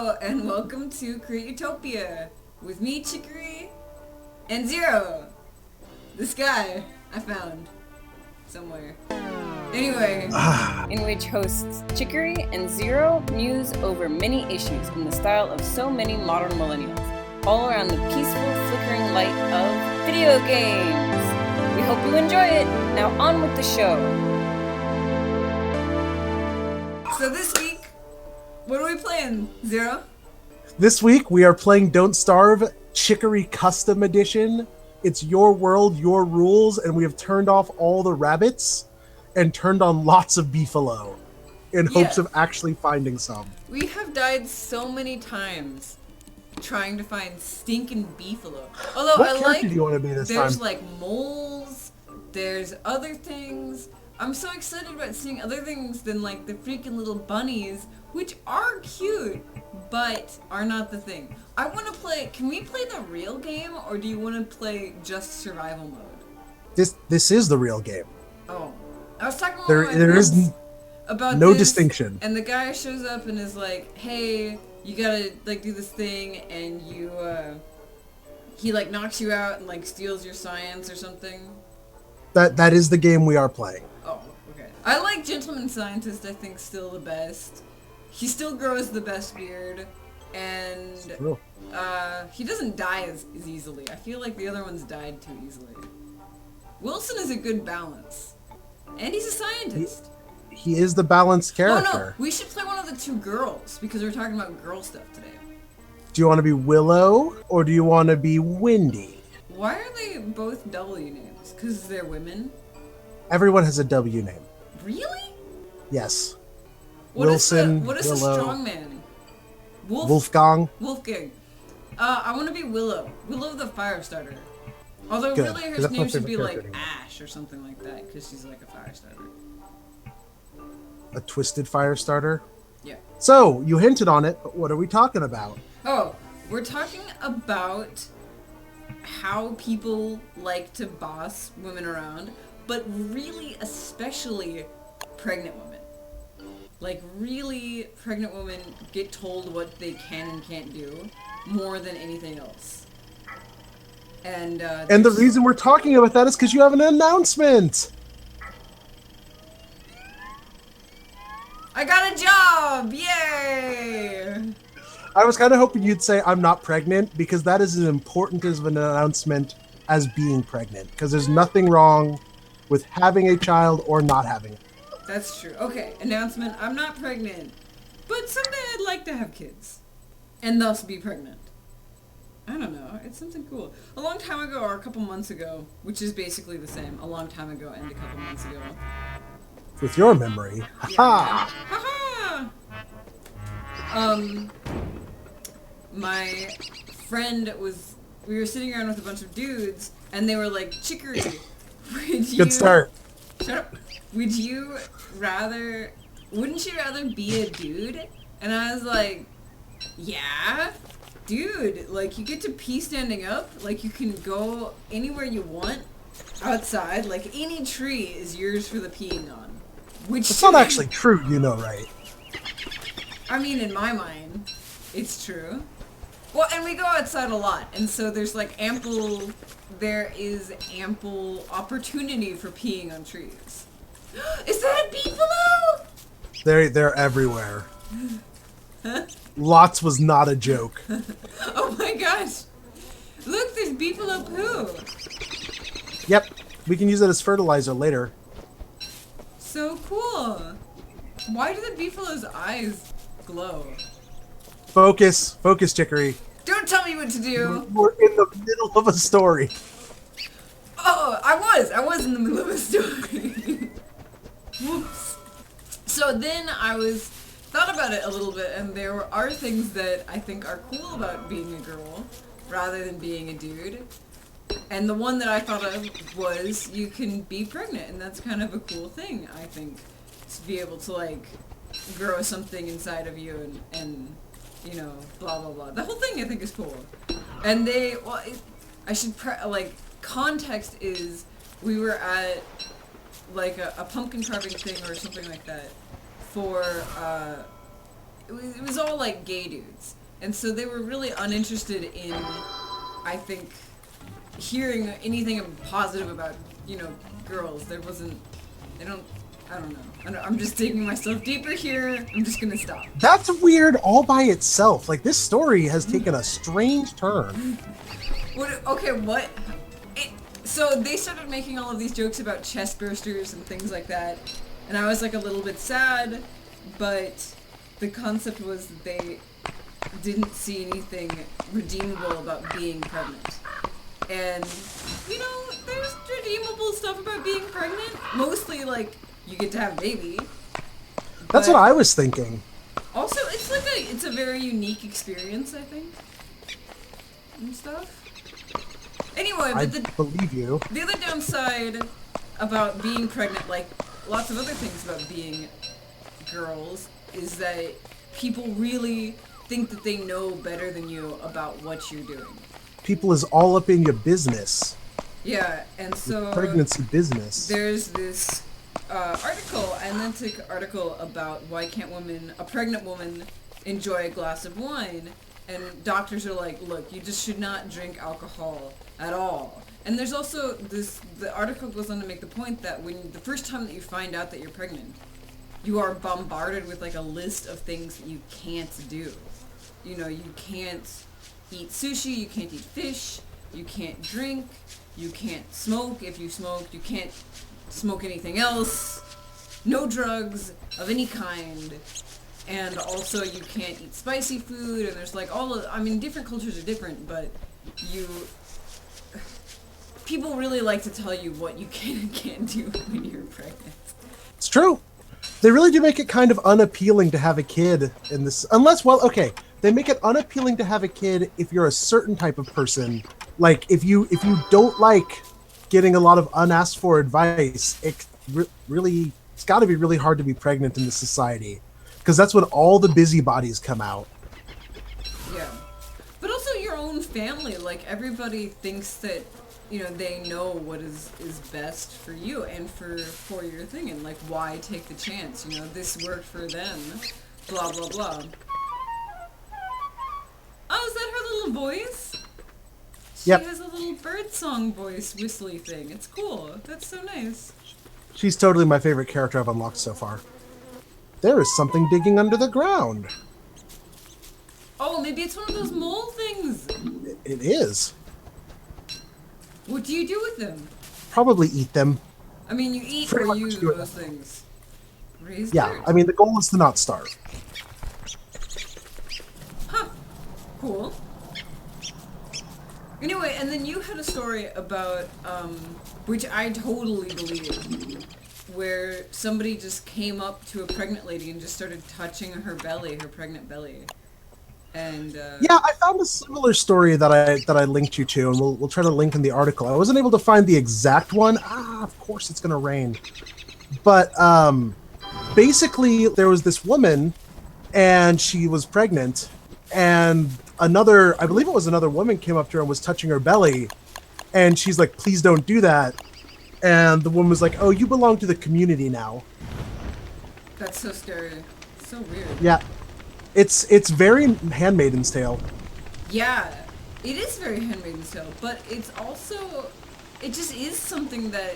Hello, and welcome to Create Utopia with me, Chicory, and Zero. This guy I found somewhere. Anyway, In which hosts Chicory and Zero muse over many issues in the style of so many modern millennials, all around the peaceful, flickering light of video games. We hope you enjoy it. Now on with the show. so this week, what are we playing, Zero? This week we are playing Don't Starve Chicory Custom Edition. It's your world, your rules, and we have turned off all the rabbits and turned on lots of beefalo in hopes of actually finding some. We have died so many times trying to find stinking beefalo. Although What character do you want to be this there's time? like moles, there's other things. I'm so excited about seeing other things than like the freaking little bunnies, which are cute, but are not the thing. I want to play, can we play the real game, or do you want to play just survival mode? This is the real game. Oh. I was talking with There my is friends about no this, distinction. and the guy shows up and is like, hey, you gotta like do this thing, and you he like knocks you out and like steals your science or something. That is the game we are playing. Oh, okay. I like Gentleman Scientist, I think, still the best. He still grows the best beard, and True. he doesn't die as easily. I feel like the other ones died too easily. Wilson is a good balance. And he's a scientist. He is the balanced character. Oh no, we should play one of the two girls, because we're talking about girl stuff today. Do you want to be Willow or do you want to be Windy? Why are they both W names? Because they're women? Everyone has a W name. Really? Yes. What Wilson, what is a Willow, strongman? Wolfgang. Wolfgang. I want to be Willow. Willow the Firestarter. Although Good, really 'cause her that's my name should be favorite like character name. Ash or something like that, because she's like a Firestarter. A twisted fire starter. Yeah. So, you hinted on it, but what are we talking about? Oh, we're talking about how people like to boss women around, but really especially pregnant women. Like really pregnant women get told what they can and can't do more than anything else. And And the reason we're talking about that is because you have an announcement! I got a job! Yay! I was kind of hoping you'd say I'm not pregnant, because that is as important as an announcement as being pregnant. Because there's nothing wrong with having a child or not having it. That's true. Okay, announcement. I'm not pregnant. But someday I'd like to have kids. And thus be pregnant. I don't know. It's something cool. A long time ago, or a couple months ago, which is basically the same. A long time ago and a couple months ago. With your memory. Ha Haha! My friend was... We were sitting around with a bunch of dudes, and they were like, Chicory, would you... Good start. Shut up. Would you rather... Wouldn't you rather be a dude? And I was like, yeah? Dude, like, you get to pee standing up. Like, you can go anywhere you want outside. Like, any tree is yours for the peeing on. Which It's not actually true, you know, right? I mean, in my mind, it's true. Well, and we go outside a lot, and so there's like there is ample opportunity for peeing on trees. Is that a beefalo? They're everywhere. Lots was not a joke. Oh my gosh. Look, there's beefalo poo. Yep, we can use it as fertilizer later. So cool. Why do the beefalo's eyes glow? Focus, Chicory. Don't tell me what to do. We're in the middle of a story. Oh, I was in the middle of a story. Whoops. So then I thought about it a little bit, and there are things that I think are cool about being a girl rather than being a dude. And the one that I thought of was you can be pregnant, and that's kind of a cool thing, I think, to be able to like grow something inside of you and you know, blah blah blah. The whole thing I think is cool. And I should context is we were at like a pumpkin carving thing or something like that for it was all like gay dudes, and so they were really uninterested in, I think, hearing anything positive about girls. There wasn't. I don't know. I'm just digging myself deeper here. I'm just gonna stop. That's weird all by itself. Like, this story has taken a strange turn. What? So they started making all of these jokes about chest bursters and things like that, and I was like a little bit sad, but the concept was that they didn't see anything redeemable about being pregnant. And, there's redeemable stuff about being pregnant. Mostly, like, you get to have a baby. That's what I was thinking. Also, it's a very unique experience, I think. And stuff. Anyway, I but believe you. the other downside about being pregnant, like lots of other things about being girls, is that people really think that they know better than you about what you're doing. People is all up in your business. Yeah, and so Pregnancy business. there's this Atlantic article about why can't a pregnant woman, enjoy a glass of wine, and doctors are like, look, you just should not drink alcohol at all. And there's also the article goes on to make the point that the first time that you find out that you're pregnant, you are bombarded with like a list of things that you can't do. You can't eat sushi, you can't eat fish, you can't drink, you can't smoke. If you smoke, you can't smoke anything else. No drugs of any kind. And also you can't eat spicy food, and there's like different cultures are different, but people really like to tell you what you can and can't do when you're pregnant. It's true. They really do make it kind of unappealing to have a kid in this, they make it unappealing to have a kid if you're a certain type of person. Like, if you don't like getting a lot of unasked for advice, it's got to be really hard to be pregnant in this society, because that's when all the busybodies come out. Yeah, but also your own family. Like, everybody thinks that they know what is best for you and for your thing, and like, why take the chance? This worked for them. Blah blah blah. Oh, is that her little voice? She has a little bird song voice whistly thing. It's cool. That's so nice. She's totally my favorite character I've unlocked so far. There is something digging under the ground. Oh, maybe it's one of those mole things. It is. What do you do with them? Probably eat them. I mean, you eat Pretty or much use do it. those things. Raise Yeah, dirt. I mean, the goal is to not starve. Huh. Cool. Anyway, and then you had a story about, which I totally believe, where somebody just came up to a pregnant lady and just started touching her pregnant belly. And, Yeah, I found a similar story that I linked you to, and we'll try to link in the article. I wasn't able to find the exact one. Of course it's gonna rain. But, basically, there was this woman, and she was pregnant, and I believe it was another woman, came up to her and was touching her belly, and she's like, please don't do that. And the woman was like, oh, you belong to the community now. that's so scary. It's so weird. Yeah. It's very Handmaid's Tale. Yeah, it is very Handmaid's Tale, but it just is something that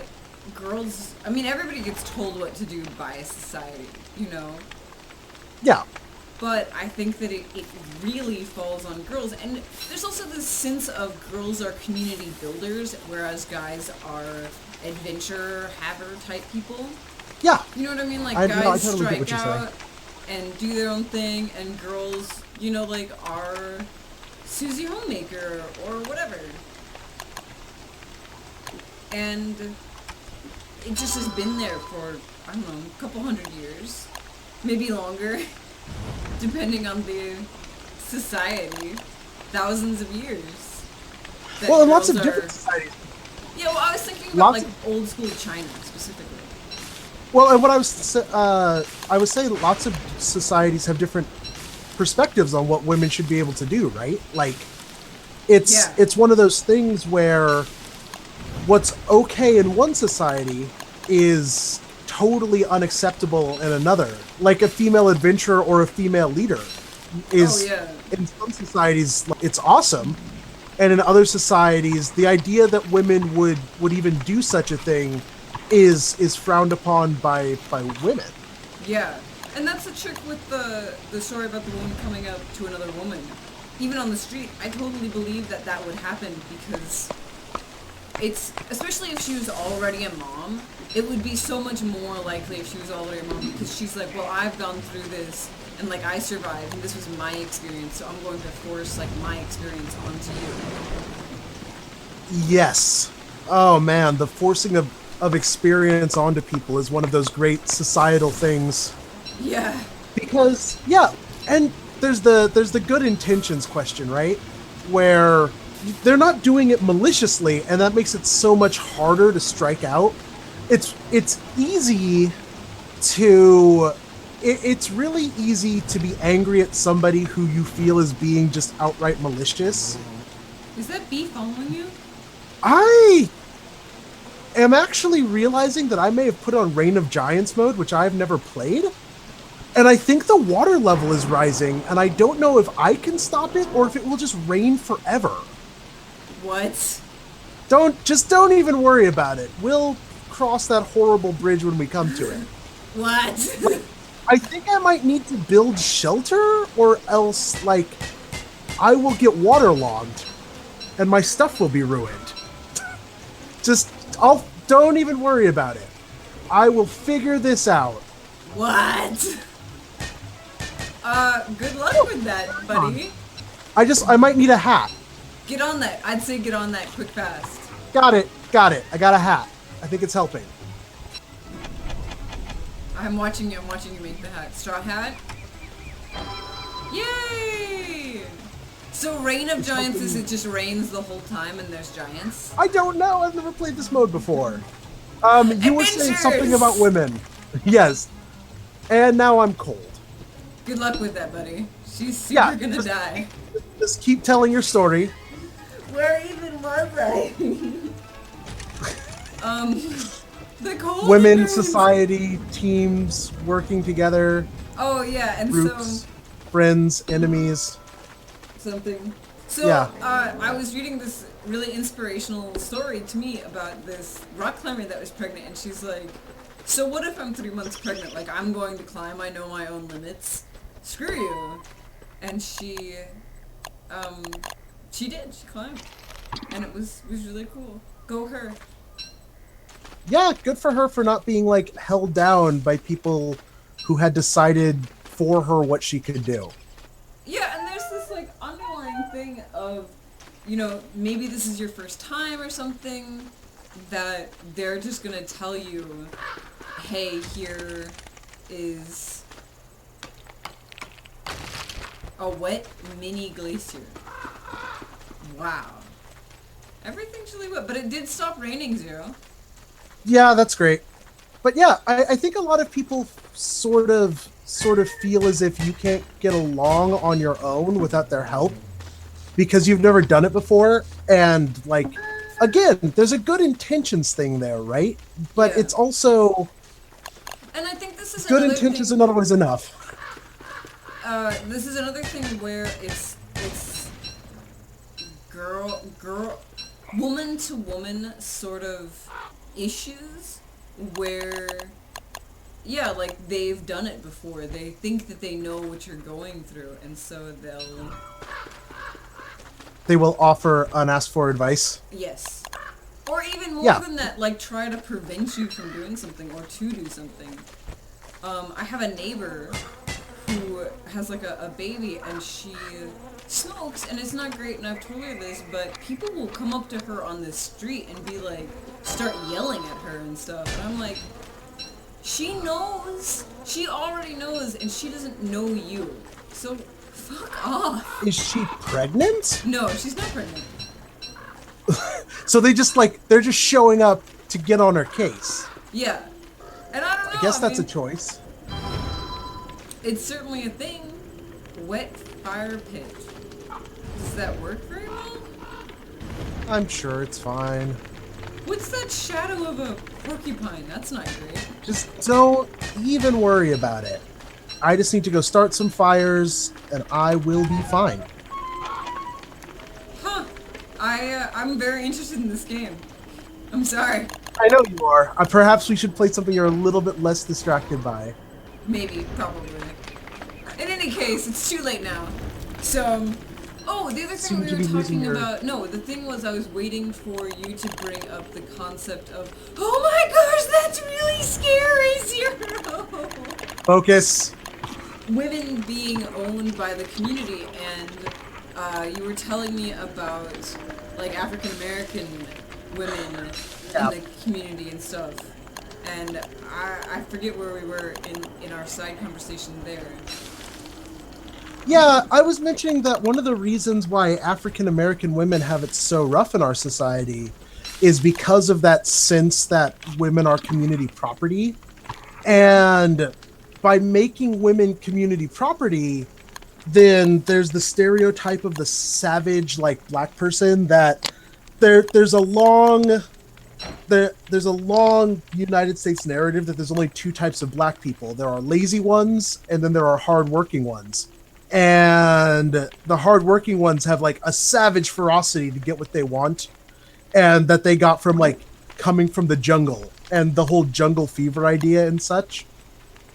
girls, everybody gets told what to do by a society, Yeah. But I think that it really falls on girls, and there's also this sense of girls are community builders, whereas guys are adventure haver type people. Yeah. You know what I mean? Like, I guys totally get what strike you're saying. out and do their own thing, and girls, are Susie Homemaker or whatever. And it just has been there for, I don't know, a couple hundred years. Maybe longer, depending on the society. Thousands of years. Well, in lots of girls different societies. Yeah, well, I was thinking about, Lots like, old school China, specifically. Well, and what I was saying, lots of societies have different perspectives on what women should be able to do, right? Like, it's one of those things where what's okay in one society is totally unacceptable in another. Like a female adventurer or a female leader is, in some societies, it's awesome. And in other societies, the idea that women would even do such a thing is frowned upon by women. Yeah. And that's the trick with the story about the woman coming up to another woman. Even on the street, I totally believe that would happen because it's, especially if she was already a mom, it would be so much more likely if she was already a mom because she's like, well, I've gone through this and like I survived and this was my experience, so I'm going to force like my experience onto you. Yes. Oh man, the forcing of experience onto people is one of those great societal things. Yeah. Because and there's the good intentions question, right? Where they're not doing it maliciously, and that makes it so much harder to strike out. It's easy to it's really easy to be angry at somebody who you feel is being just outright malicious. Is that bee following you? I am actually realizing that I may have put on Reign of Giants mode, which I've never played. And I think the water level is rising, and I don't know if I can stop it or if it will just rain forever. What? Don't even worry about it. We'll cross that horrible bridge when we come to it. What? I think I might need to build shelter, or else, like, I will get waterlogged, and my stuff will be ruined. Don't even worry about it. I will figure this out. What? Good luck with that, buddy. I might need a hat. Get on that. I'd say get on that quick fast. Got it. I got a hat. I think it's helping. I'm watching you make the hat. Straw hat. Yay! So Reign of Giants is it just rains the whole time and there's giants? I don't know. I've never played this mode before. You were saying something about women. Yes. And now I'm cold. Good luck with that, buddy. She's super gonna die. Just keep telling your story. Where even was I? The cold. Women, society, teams, working together. Oh yeah, and groups, friends, enemies. Something. So I was reading this really inspirational story to me about this rock climber that was pregnant, and she's like, so what if I'm 3 months pregnant? Like, I'm going to climb, I know my own limits. Screw you. And she did, she climbed. And it was really cool. Go her. Yeah, good for her for not being, like, held down by people who had decided for her what she could do. Yeah, and there's this, like, underlying thing of, you know, maybe this is your first time or something, that they're just gonna tell you, hey, here is a wet mini glacier. Wow. Everything's really wet, but it did stop raining, Zero. Yeah, that's great. But yeah, I think a lot of people sort of feel as if you can't get along on your own without their help because you've never done it before. And like, again, there's a good intentions thing there, right? But it's also, and I think this is good intentions are not always enough. This is another thing where it's woman to woman sort of issues where, yeah, like they've done it before. They think that they know what you're going through, and so they will offer unasked for advice. Yes. Or even more than that, like try to prevent you from doing something or to do something. I have a neighbor who has like a baby and she smokes and it's not great, and I've told her this, but people will come up to her on the street and be like, start yelling at her and stuff, and I'm like, she knows, she already knows, and she doesn't know you, so fuck off. Is she pregnant? No, she's not pregnant. So they're just showing up to get on her case. Yeah. And I don't know. I guess that's a choice. It's certainly a thing. Wet fire pit. Does that work very well? I'm sure it's fine. What's that shadow of a porcupine? That's not great. Just don't even worry about it. I just need to go start some fires, and I will be fine. Huh. I'm very interested in this game. I'm sorry. I know you are. Perhaps we should play something you're a little bit less distracted by. Maybe, probably. In any case, it's too late now. So, oh, the other thing we were talking about, no, the thing was I was waiting for you to bring up the concept of, oh my gosh, that's really scary, Zero! Focus. Women being owned by the community, and you were telling me about, like, African American women in the community and stuff. And I forget where we were in our side conversation there. Yeah, I was mentioning that one of the reasons why African American women have it so rough in our society is because of that sense that women are community property. And by making women community property, then there's the stereotype of the savage, like, black person that there's a long United States narrative that there's only two types of black people. There are lazy ones, and then there are hardworking ones. And the hardworking ones have, like, a savage ferocity to get what they want, and that they got from, like, coming from the jungle and the whole jungle fever idea and such.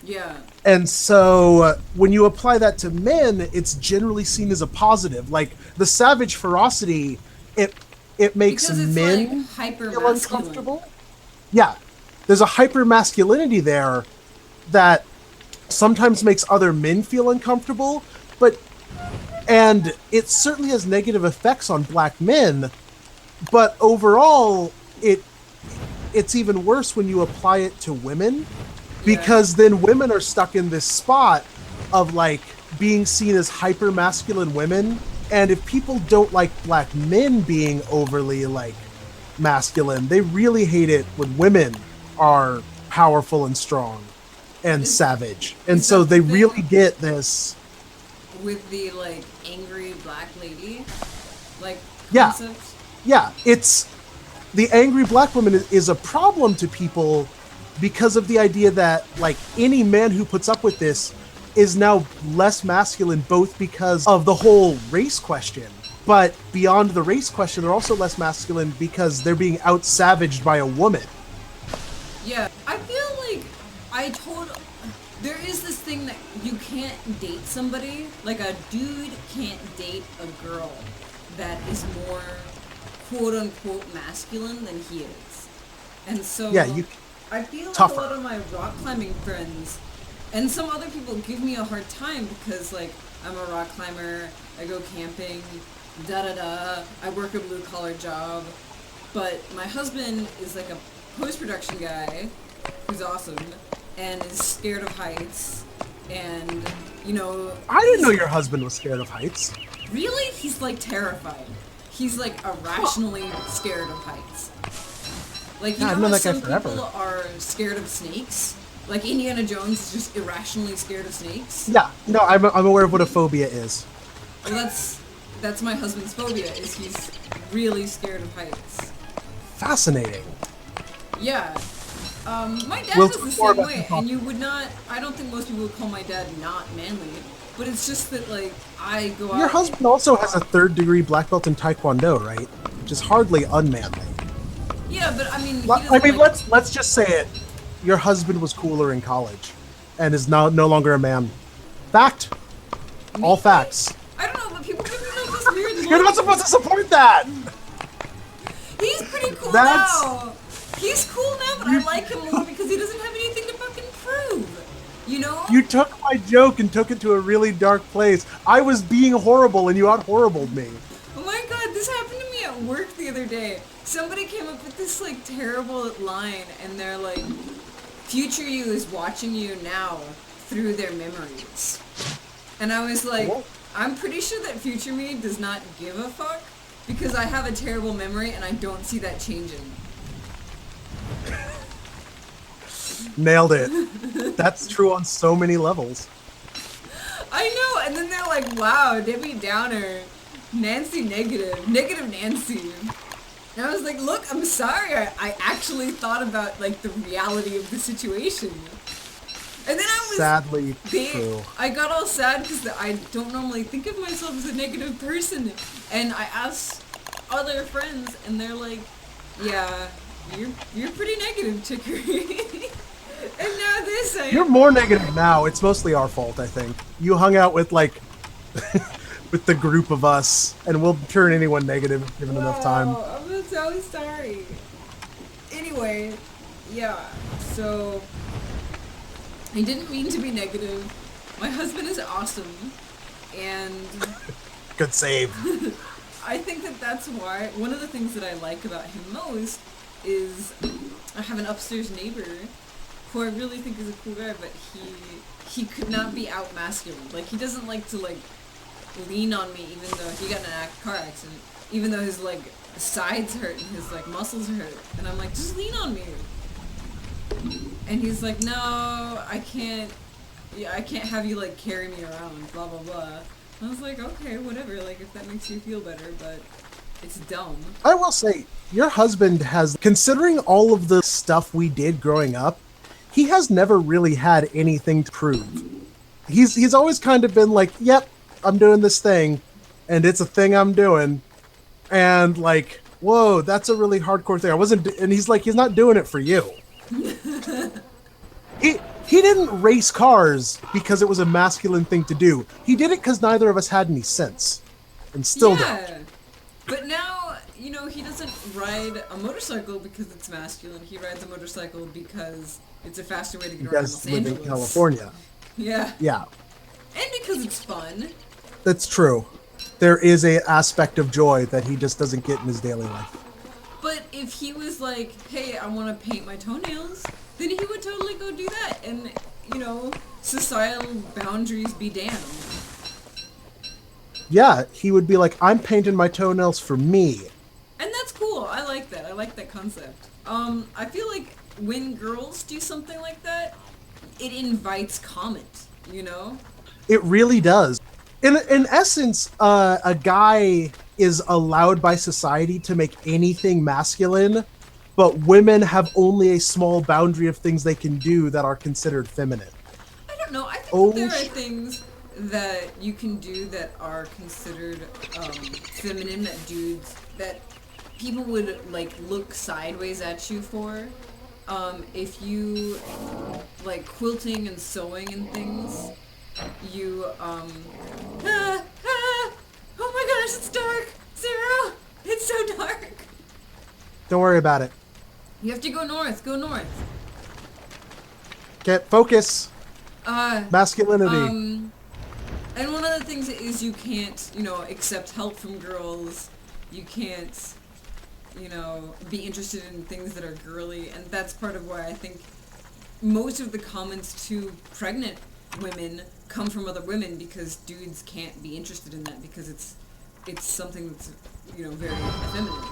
Yeah. And so when you apply that to men, it's generally seen as a positive. Like, the savage ferocity, it makes men feel uncomfortable. Yeah. There's a hyper masculinity there that sometimes makes other men feel uncomfortable, and it certainly has negative effects on black men, but overall it's even worse when you apply it to women, because then women are stuck in this spot of, like, being seen as hyper masculine women. And if people don't like black men being overly, like, masculine, they really hate it when women are powerful and strong and savage. And so they really get this with the, like, angry black lady, like, yeah concept. Yeah, it's the angry black woman is a problem to people because of the idea that, like, any man who puts up with this is now less masculine, both because of the whole race question, but beyond the race question, they're also less masculine because they're being out-savaged by a woman. Yeah, I feel like there is this thing that you can't date somebody, like a dude can't date a girl that is more quote-unquote masculine than he is. And so I feel like a lot of my rock climbing friends and some other people give me a hard time because, like, I'm a rock climber, I go camping, I work a blue-collar job, but my husband is, like, a post-production guy who's awesome and is scared of heights, and, you know... I didn't know your husband was scared of heights. Really? He's, like, terrified. He's, like, irrationally scared of heights. Like, you know how some people are scared of snakes? Like, Indiana Jones is just irrationally scared of snakes? Yeah, no, I'm aware of what a phobia is. Well, that's my husband's phobia, is he's really scared of heights. Fascinating. Yeah. My dad was the same way, and you would not... I don't think most people would call my dad not manly, but it's just that, like, I go out... Your husband also has a 3rd-degree black belt in Taekwondo, right? Which is hardly unmanly. Yeah, but I mean... let's just say it. Your husband was cooler in college, and is now no longer a man. Fact. All facts. I don't know, but people give me this weird look. You're not supposed to support that! He's pretty cool now! He's cool now, but I like him more because he doesn't have anything to fucking prove. You know? You took my joke and took it to a really dark place. I was being horrible, and you out-horribled me. Oh my god, this happened to me at work the other day. Somebody came up with this, like, terrible line, and they're like, future you is watching you now through their memories. And I was like, I'm pretty sure that future me does not give a fuck, because I have a terrible memory and I don't see that changing. Nailed it. That's true on so many levels. I know, and then they're like, wow, Debbie Downer, Nancy negative Nancy. And I was like, look, I'm sorry. I actually thought about, like, the reality of the situation. And then I was... Sadly true. I got all sad because I don't normally think of myself as a negative person. And I asked other friends, and they're like, yeah, you're pretty negative, Chicory. And now this, You're more negative now. It's mostly our fault, I think. You hung out with, like, with the group of us, and we'll turn anyone negative given enough time. I'm so sorry. Anyway, yeah, so I didn't mean to be negative. My husband is awesome, and Good save. I think that's why one of the things that I like about him most is I have an upstairs neighbor who I really think is a cool guy, but he could not be out masculine. Like, he doesn't like to, like, lean on me even though he got in a car accident, even though his, like, sides hurt and his, like, muscles hurt. And I'm like, just lean on me. And he's like, no, I can't have you, like, carry me around, blah, blah, blah. I was like, okay, whatever, like, if that makes you feel better, but it's dumb. I will say, your husband has, considering all of the stuff we did growing up, he has never really had anything to prove. He's always kind of been like, yep, I'm doing this thing, and it's a thing I'm doing, and like, whoa, that's a really hardcore thing. And he's like, he's not doing it for you. He didn't race cars because it was a masculine thing to do. He did it because neither of us had any sense, and still don't. But now, you know, he doesn't ride a motorcycle because it's masculine. He rides a motorcycle because it's a faster way to get around Los Live Angeles. in California. Yeah. Yeah. And because it's fun. That's true. There is a aspect of joy that he just doesn't get in his daily life. But if he was like, hey, I want to paint my toenails, then he would totally go do that. And, you know, societal boundaries be damned. Yeah, he would be like, I'm painting my toenails for me. And that's cool. I like that. I like that concept. I feel like when girls do something like that, it invites comment, you know? It really does. In essence, a guy is allowed by society to make anything masculine, but women have only a small boundary of things they can do that are considered feminine. I don't know. I think there are things that you can do that are considered feminine, that people would like look sideways at you for. If you like quilting and sewing and things, you oh my gosh, it's dark! Zero! It's so dark! Don't worry about it. You have to go north, go north. Get focus. Masculinity. And one of the things is you can't, you know, accept help from girls. You can't, you know, be interested in things that are girly, and that's part of why I think most of the comments to pregnant women come from other women, because dudes can't be interested in that because it's something that's, you know, very effeminate.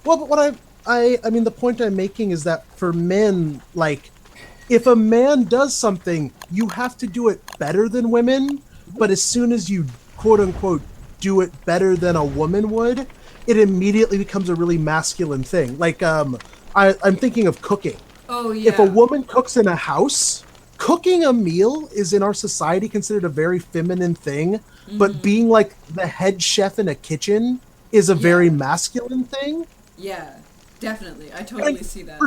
Well, but what I mean, the point I'm making is that for men, like, if a man does something, you have to do it better than women, but as soon as you, quote unquote, do it better than a woman would, it immediately becomes a really masculine thing. Like, I'm thinking of cooking. Oh, yeah. If a woman cooks in a house, cooking a meal is in our society considered a very feminine thing, but being like the head chef in a kitchen is a very masculine thing. Yeah, definitely. I totally see that.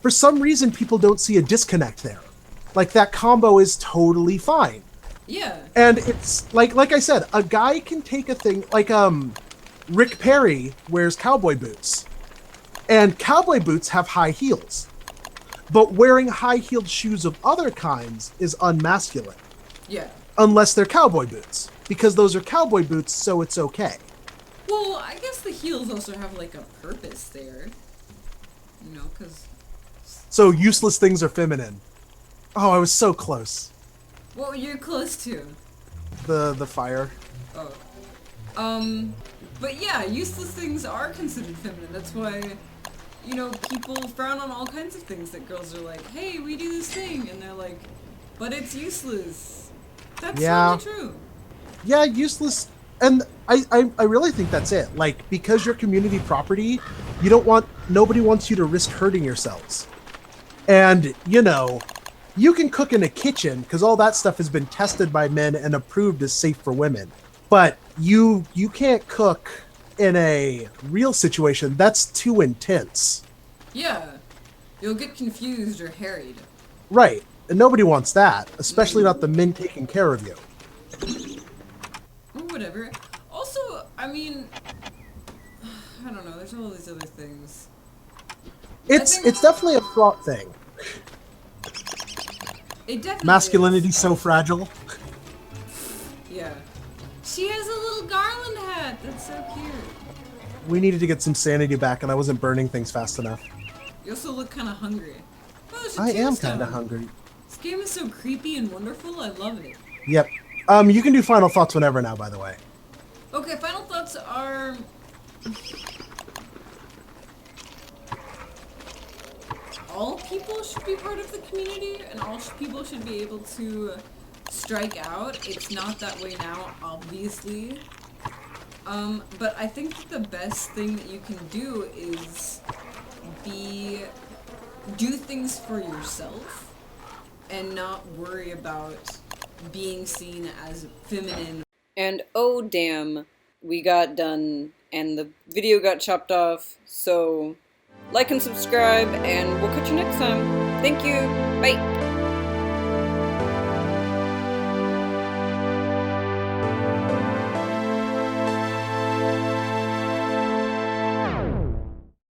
For some reason, people don't see a disconnect there. Like, that combo is totally fine. Yeah. And it's, like I said, a guy can take a thing, like, Rick Perry wears cowboy boots. And cowboy boots have high heels. But wearing high-heeled shoes of other kinds is unmasculine. Yeah. Unless they're cowboy boots. Because those are cowboy boots, so it's okay. Well, I guess the heels also have, like, a purpose there. You know, because... So useless things are feminine. Oh, I was so close. What were you close to? The fire. Oh. But yeah, useless things are considered feminine. That's why, you know, people frown on all kinds of things that girls are like, hey, we do this thing. And they're like, but it's useless. That's totally true. Yeah, useless And I really think that's it. Like, because you're community property, nobody wants you to risk hurting yourselves. And, you can cook in a kitchen because all that stuff has been tested by men and approved as safe for women. But you can't cook in a real situation. That's too intense. Yeah. You'll get confused or harried. Right. And nobody wants that, especially not the men taking care of you. Or whatever. Also, I mean, I don't know, there's all these other things. It's definitely a fraught thing. It definitely Masculinity's so fragile. Yeah. She has a little garland hat. That's so cute. We needed to get some sanity back, and I wasn't burning things fast enough. You also look kind of hungry. Oh, there's a I am tombstone. kind of hungry. This game is so creepy and wonderful. I love it. Yep. You can do final thoughts whenever now, by the way. Okay, final thoughts are... all people should be part of the community, and all people should be able to strike out. It's not that way now, obviously. But I think that the best thing that you can do is do things for yourself and not worry about being seen as feminine. And oh damn, we got done and the video got chopped off, so like and subscribe and we'll catch you next time. Thank you, bye!